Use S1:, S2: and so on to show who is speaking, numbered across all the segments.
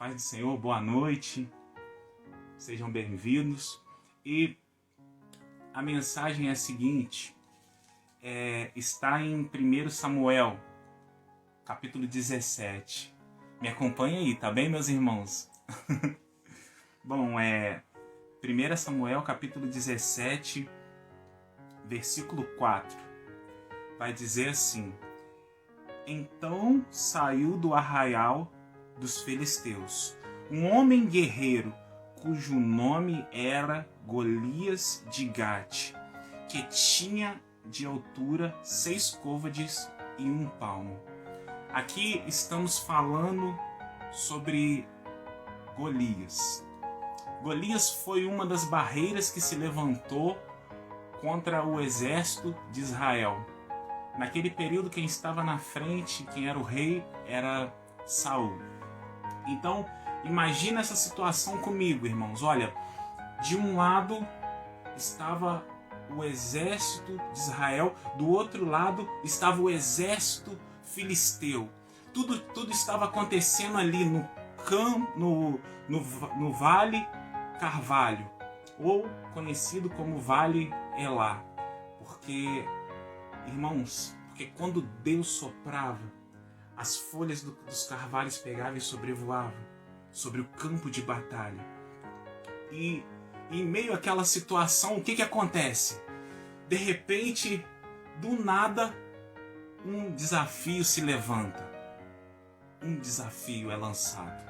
S1: Paz do Senhor, boa noite, sejam bem-vindos. E a mensagem é a seguinte, está em 1 Samuel, capítulo 17. Me acompanha aí, tá bem, meus irmãos? Bom, 1 Samuel, capítulo 17, versículo 4. Vai dizer assim: Então saiu do arraial dos filisteus um homem guerreiro, cujo nome era Golias de Gate, que tinha de altura 6 côvades e 1 palmo. Aqui estamos falando sobre Golias. Golias foi uma das barreiras que se levantou contra o exército de Israel. Naquele período, quem estava na frente, quem era o rei, era Saul. Então, imagina essa situação comigo, irmãos. Olha, de um lado estava o exército de Israel, do outro lado estava o exército filisteu. Tudo estava acontecendo ali no Vale Carvalho, ou conhecido como Vale Elá. Porque, irmãos, quando Deus soprava, as folhas dos carvalhos pegavam e sobrevoavam sobre o campo de batalha. E em meio àquela situação, o que acontece? De repente, do nada, um desafio se levanta. Um desafio é lançado.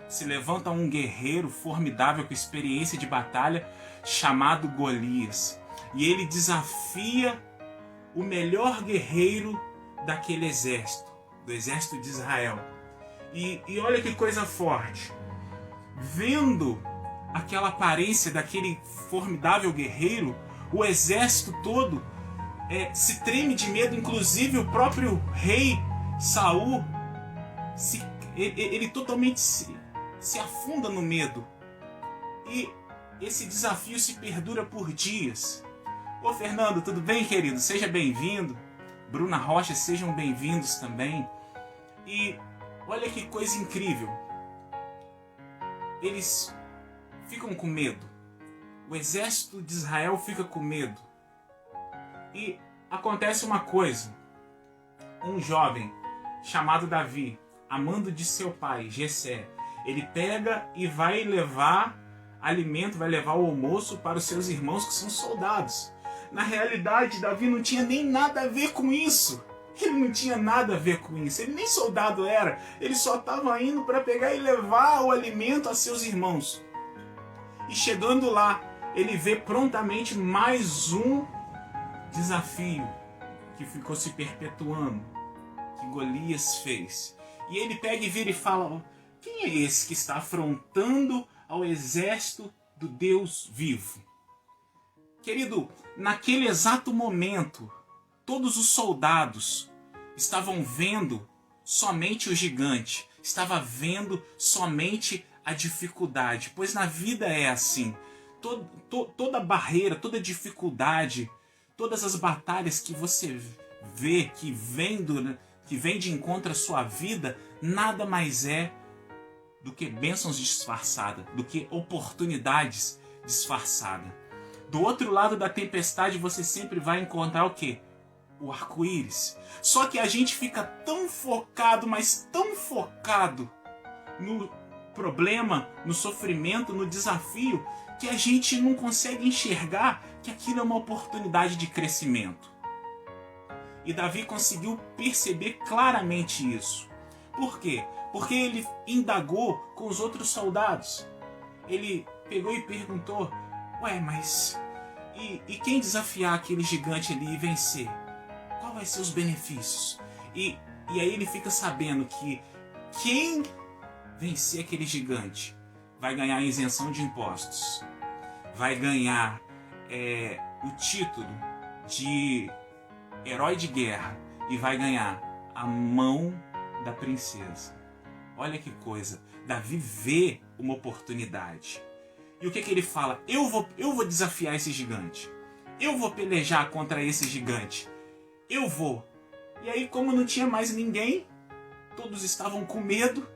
S1: Se levanta um guerreiro formidável com experiência de batalha chamado Golias. E ele desafia o melhor guerreiro daquele exército, do exército de Israel. E olha que coisa forte. Vendo aquela aparência daquele formidável guerreiro, o exército todo se treme de medo, inclusive o próprio rei Saul, ele totalmente se afunda no medo. E esse desafio se perdura por dias. Ô Fernando, tudo bem, querido? Seja bem-vindo. Bruna Rocha, sejam bem-vindos também. E olha que coisa incrível. Eles ficam com medo. O exército de Israel fica com medo. E acontece uma coisa. Um jovem chamado Davi, amando de seu pai, Jessé, ele pega e vai levar alimento, vai levar o almoço para os seus irmãos que são soldados. Na realidade, Davi não tinha nem nada a ver com isso. Ele não tinha nada a ver com isso. Ele nem soldado era. Ele só estava indo para pegar e levar o alimento a seus irmãos. E chegando lá, ele vê prontamente mais um desafio que ficou se perpetuando, que Golias fez. E ele pega e vira e fala: quem é esse que está afrontando ao exército do Deus vivo? Querido, naquele exato momento, todos os soldados estavam vendo somente o gigante, estavam vendo somente a dificuldade, pois na vida é assim. Toda barreira, toda dificuldade, todas as batalhas que você vê, que vem de encontro à sua vida, nada mais é do que bênçãos disfarçadas, do que oportunidades disfarçadas. Do outro lado da tempestade você sempre vai encontrar o quê? O arco-íris. Só que a gente fica tão focado, mas tão focado no problema, no sofrimento, no desafio, que a gente não consegue enxergar que aquilo é uma oportunidade de crescimento. E Davi conseguiu perceber claramente isso. Por quê? Porque ele indagou com os outros soldados. Ele pegou e perguntou: ué, mas e quem desafiar aquele gigante ali e vencer? Qual vai ser os benefícios? E aí ele fica sabendo que quem vencer aquele gigante vai ganhar isenção de impostos, vai ganhar o título de herói de guerra e vai ganhar a mão da princesa. Olha que coisa, Davi vê uma oportunidade. E o que ele fala? Eu vou desafiar esse gigante. Eu vou pelejar contra esse gigante. Eu vou. E aí, como não tinha mais ninguém, todos estavam com medo,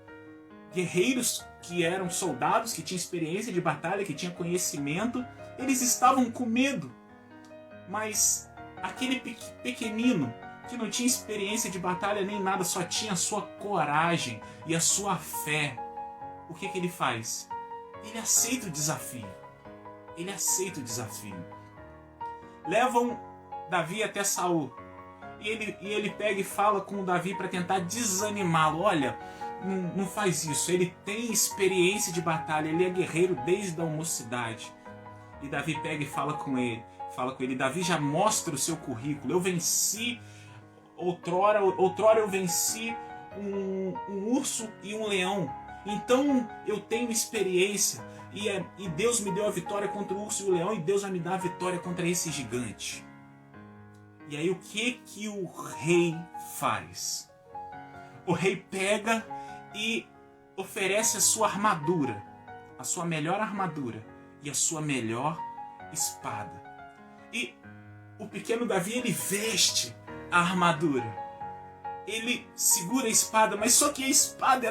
S1: guerreiros que eram soldados, que tinham experiência de batalha, que tinham conhecimento, eles estavam com medo. Mas aquele pequenino que não tinha experiência de batalha nem nada, só tinha a sua coragem e a sua fé, o que ele faz? Ele aceita o desafio. Ele aceita o desafio. Levam Davi até Saul. E ele pega e fala com o Davi para tentar desanimá-lo. Olha, não faz isso. Ele tem experiência de batalha. Ele é guerreiro desde a mocidade. E Davi pega e fala com ele. Davi já mostra o seu currículo. Eu venci outrora eu venci um urso e um leão. Então eu tenho experiência. E Deus me deu a vitória contra o urso e o leão. E Deus vai me dar a vitória contra esse gigante. E aí o que o rei faz? O rei pega e oferece a sua armadura, a sua melhor armadura e a sua melhor espada. E o pequeno Davi, ele veste a armadura. Ele segura a espada, mas só que a espada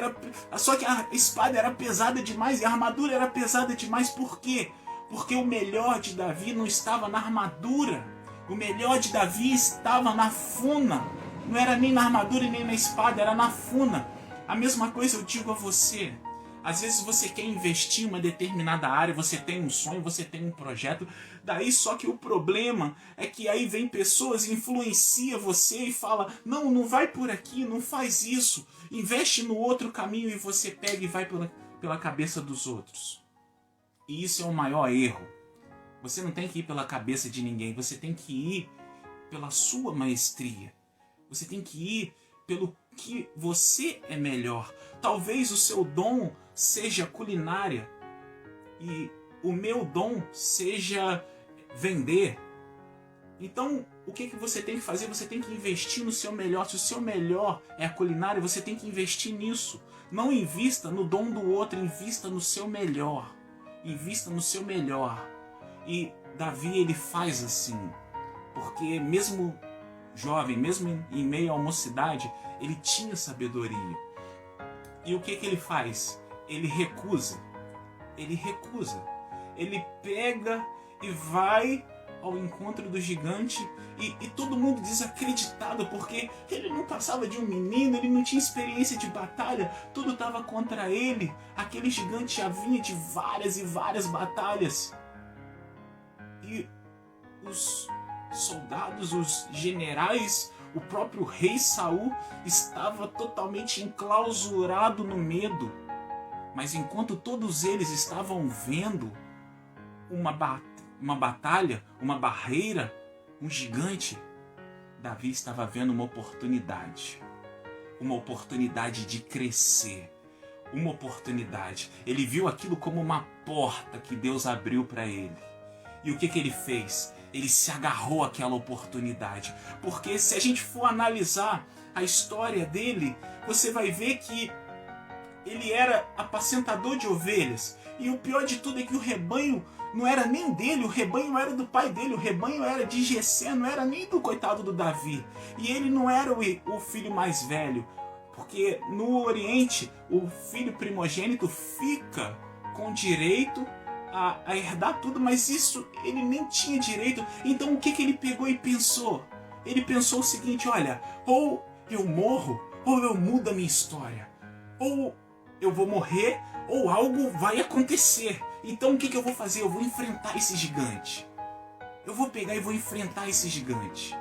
S1: era pesada demais e a armadura era pesada demais. Por quê? Porque o melhor de Davi não estava na armadura. O melhor de Davi estava na funa. Não era nem na armadura e nem na espada, era na funa. A mesma coisa eu digo a você. Às vezes você quer investir em uma determinada área, você tem um sonho, você tem um projeto. Daí só que o problema é que aí vem pessoas e influencia você e fala: não vai por aqui, não faz isso. Investe no outro caminho e você pega e vai pela cabeça dos outros. E isso é o maior erro. Você não tem que ir pela cabeça de ninguém, você tem que ir pela sua maestria. Você tem que ir pelo que você é melhor. Talvez o seu dom seja culinária e o meu dom seja vender. Então, o que você tem que fazer? Você tem que investir no seu melhor. Se o seu melhor é a culinária, você tem que investir nisso. Não invista no dom do outro, invista no seu melhor. Invista no seu melhor. E Davi, ele faz assim, porque mesmo jovem, mesmo em meio à mocidade, ele tinha sabedoria. E o que ele faz? Ele recusa. Ele pega e vai ao encontro do gigante e todo mundo desacreditado, porque ele não passava de um menino, ele não tinha experiência de batalha, tudo estava contra ele. Aquele gigante já vinha de várias e várias batalhas. E os soldados, os generais, o próprio rei Saul estava totalmente enclausurado no medo. Mas enquanto todos eles estavam vendo uma batalha, uma barreira, um gigante, Davi estava vendo uma oportunidade de crescer, uma oportunidade. Ele viu aquilo como uma porta que Deus abriu para ele. E o que ele fez? Ele se agarrou àquela oportunidade. Porque se a gente for analisar a história dele, você vai ver que ele era apacentador de ovelhas. E o pior de tudo é que o rebanho não era nem dele, o rebanho era do pai dele, o rebanho era de Jessé, não era nem do coitado do Davi. E ele não era o filho mais velho. Porque no Oriente, o filho primogênito fica com direito a herdar tudo, mas isso ele nem tinha direito. Então o que ele pegou e pensou? Ele pensou o seguinte: olha, ou eu morro, ou eu mudo a minha história. Ou eu vou morrer, ou algo vai acontecer. Então o que eu vou fazer? Eu vou enfrentar esse gigante. Eu vou pegar e vou enfrentar esse gigante.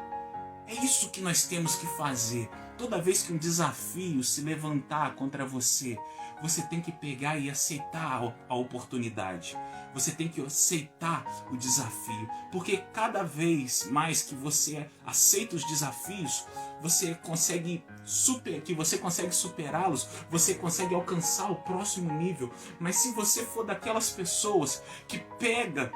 S1: É isso que nós temos que fazer. Toda vez que um desafio se levantar contra você, você tem que pegar e aceitar a oportunidade. Você tem que aceitar o desafio. Porque cada vez mais que você aceita os desafios, você consegue superá-los, você consegue alcançar o próximo nível. Mas se você for daquelas pessoas que pega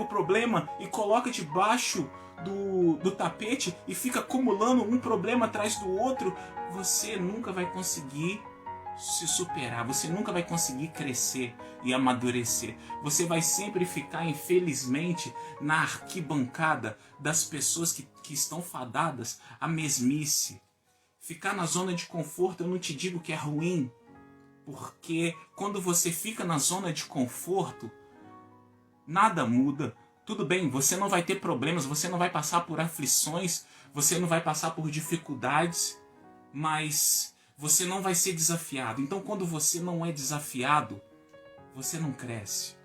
S1: o problema e coloca debaixo do tapete e fica acumulando um problema atrás do outro, você nunca vai conseguir se superar, você nunca vai conseguir crescer e amadurecer. Você vai sempre ficar, infelizmente, na arquibancada das pessoas que estão fadadas à mesmice, Ficar na zona de conforto, eu não te digo que é ruim, porque quando você fica na zona de conforto, nada muda. Tudo bem, você não vai ter problemas, você não vai passar por aflições, você não vai passar por dificuldades, mas você não vai ser desafiado. Então, quando você não é desafiado, você não cresce,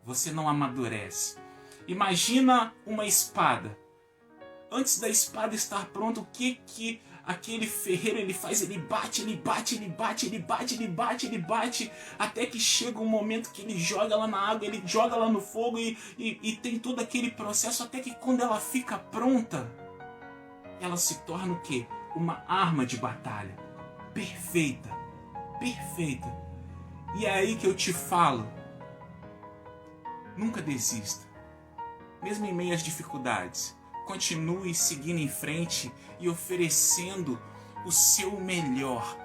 S1: você não amadurece. Imagina uma espada. Antes da espada estar pronta, o que aquele ferreiro ele faz? Ele bate, até que chega um momento que ele joga ela na água, ele joga ela no fogo e tem todo aquele processo, até que quando ela fica pronta, ela se torna o quê? Uma arma de batalha. Perfeita. Perfeita. E é aí que eu te falo, nunca desista. Mesmo em meio às dificuldades, continue seguindo em frente e oferecendo o seu melhor.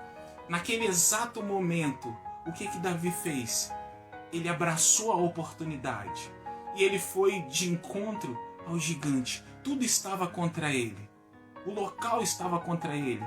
S1: Naquele exato momento, o que Davi fez? Ele abraçou a oportunidade e ele foi de encontro ao gigante. Tudo estava contra ele. O local estava contra ele.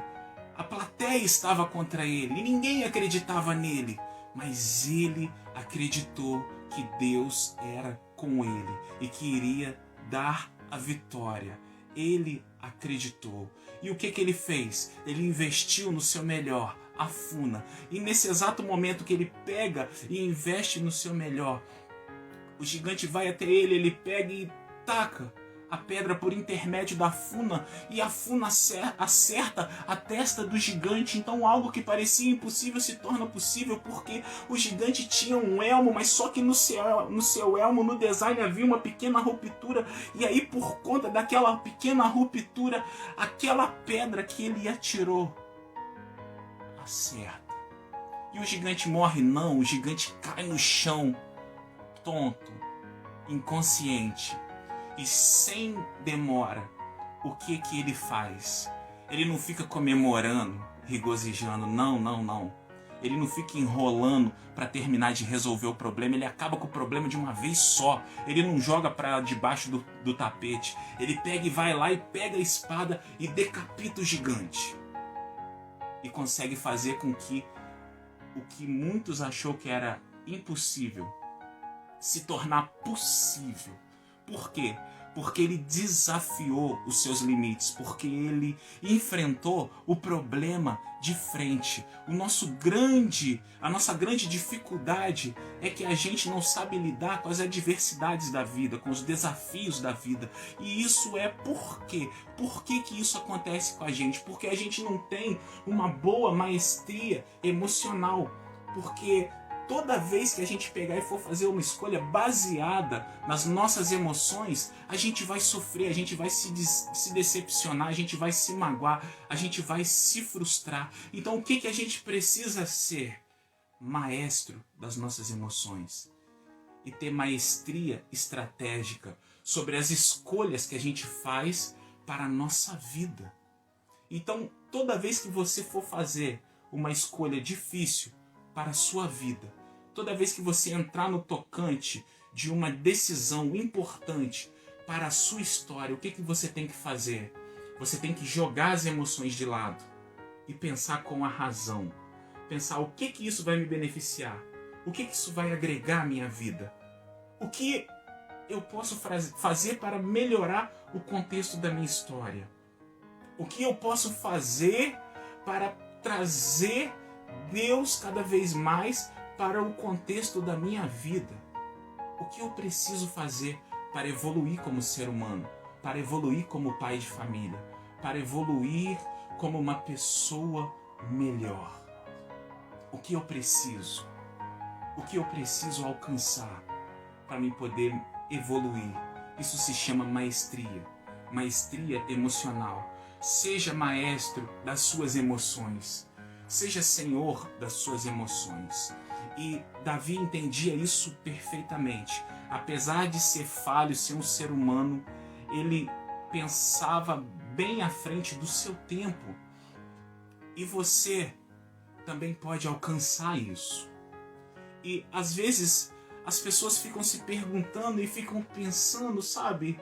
S1: A plateia estava contra ele. E ninguém acreditava nele. Mas ele acreditou que Deus era com ele e que iria dar a vitória. Ele acreditou. E o que ele fez? Ele investiu no seu melhor, a funa. E nesse exato momento que ele pega e investe no seu melhor, o gigante vai até ele, ele pega e taca a pedra por intermédio da funa, e a funa acerta a testa do gigante. Então algo que parecia impossível se torna possível, porque o gigante tinha um elmo, mas só que no seu elmo, no design, havia uma pequena ruptura, e aí por conta daquela pequena ruptura, aquela pedra que ele atirou acerta. E o gigante morre? Não, o gigante cai no chão, tonto, inconsciente. E sem demora, o que ele faz? Ele não fica comemorando, regozijando, não. Ele não fica enrolando para terminar de resolver o problema, ele acaba com o problema de uma vez só. Ele não joga para debaixo do tapete, ele pega e vai lá e pega a espada e decapita o gigante. E consegue fazer com que o que muitos achou que era impossível se tornar possível. Por quê? Porque ele desafiou os seus limites, porque ele enfrentou o problema de frente. A nossa grande dificuldade é que a gente não sabe lidar com as adversidades da vida, com os desafios da vida. E isso é por quê? Por que isso acontece com a gente? Porque a gente não tem uma boa maestria emocional. Porque toda vez que a gente pegar e for fazer uma escolha baseada nas nossas emoções, a gente vai sofrer, a gente vai se decepcionar, a gente vai se magoar, a gente vai se frustrar. Então o que a gente precisa ser? Maestro das nossas emoções. E ter maestria estratégica sobre as escolhas que a gente faz para a nossa vida. Então toda vez que você for fazer uma escolha difícil para a sua vida, toda vez que você entrar no tocante de uma decisão importante para a sua história, o que você tem que fazer? Você tem que jogar as emoções de lado e pensar com a razão. Pensar o que isso vai me beneficiar? O que isso vai agregar à minha vida? O que eu posso fazer para melhorar o contexto da minha história? O que eu posso fazer para trazer Deus cada vez mais para o contexto da minha vida? O que eu preciso fazer para evoluir como ser humano, para evoluir como pai de família, para evoluir como uma pessoa melhor? O que eu preciso? O que eu preciso alcançar para me poder evoluir? Isso se chama maestria, maestria emocional. Seja maestro das suas emoções. Seja senhor das suas emoções. E Davi entendia isso perfeitamente. Apesar de ser falho, ser um ser humano, ele pensava bem à frente do seu tempo. E você também pode alcançar isso. E às vezes as pessoas ficam se perguntando e ficam pensando, sabe?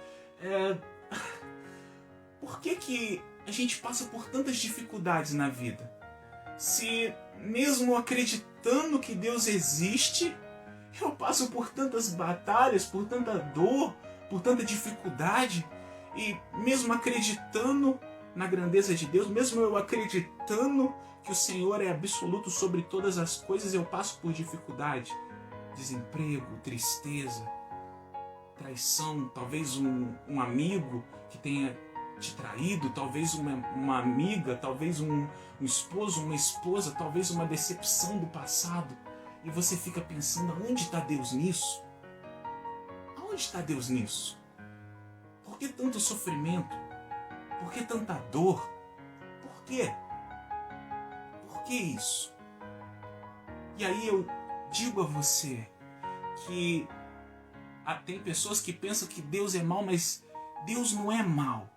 S1: Por que a gente passa por tantas dificuldades na vida, se mesmo acreditando que Deus existe, eu passo por tantas batalhas, por tanta dor, por tanta dificuldade, e mesmo acreditando na grandeza de Deus, mesmo eu acreditando que o Senhor é absoluto sobre todas as coisas, eu passo por dificuldade, desemprego, tristeza, traição, talvez um amigo que tenha te traído, talvez uma amiga, talvez um esposo, uma esposa, talvez uma decepção do passado. E você fica pensando, aonde está Deus nisso? Aonde está Deus nisso? Por que tanto sofrimento? Por que tanta dor? Por quê? Por que isso? E aí eu digo a você que tem pessoas que pensam que Deus é mau, mas Deus não é mau.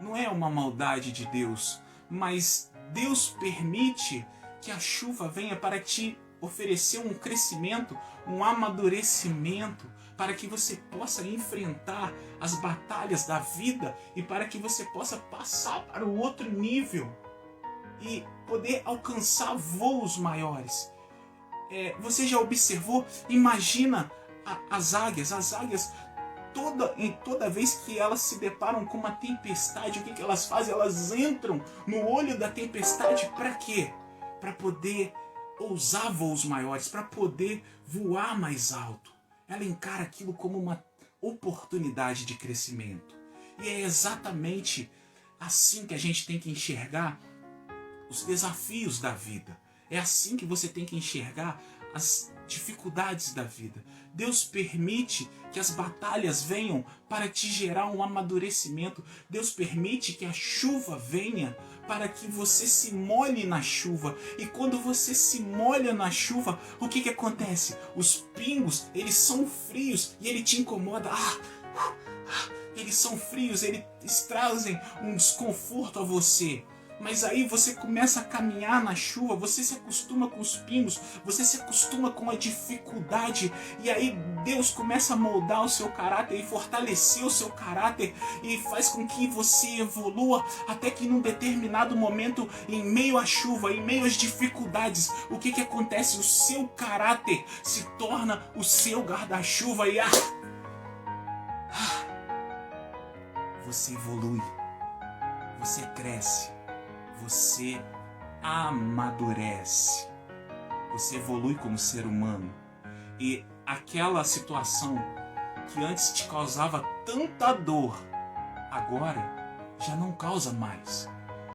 S1: Não é uma maldade de Deus, mas Deus permite que a chuva venha para te oferecer um crescimento, um amadurecimento, para que você possa enfrentar as batalhas da vida e para que você possa passar para o outro nível e poder alcançar voos maiores. Você já observou? Imagina as águias. As águias, toda vez que elas se deparam com uma tempestade, o que elas fazem? Elas entram no olho da tempestade para quê? Para poder ousar voos maiores, para poder voar mais alto. Ela encara aquilo como uma oportunidade de crescimento. E é exatamente assim que a gente tem que enxergar os desafios da vida. É assim que você tem que enxergar as dificuldades da vida. Deus permite que as batalhas venham para te gerar um amadurecimento. Deus permite que a chuva venha para que você se molhe na chuva. E quando você se molha na chuva, o que acontece? Os pingos, eles são frios e ele te incomoda. Eles são frios, eles trazem um desconforto a você. Mas aí você começa a caminhar na chuva, você se acostuma com os pingos, você se acostuma com a dificuldade, e aí Deus começa a moldar o seu caráter e fortalecer o seu caráter e faz com que você evolua até que num determinado momento, em meio à chuva, em meio às dificuldades, o que acontece? O seu caráter se torna o seu guarda-chuva e você evolui, você cresce. Você amadurece, você evolui como ser humano. E aquela situação que antes te causava tanta dor, agora já não causa mais.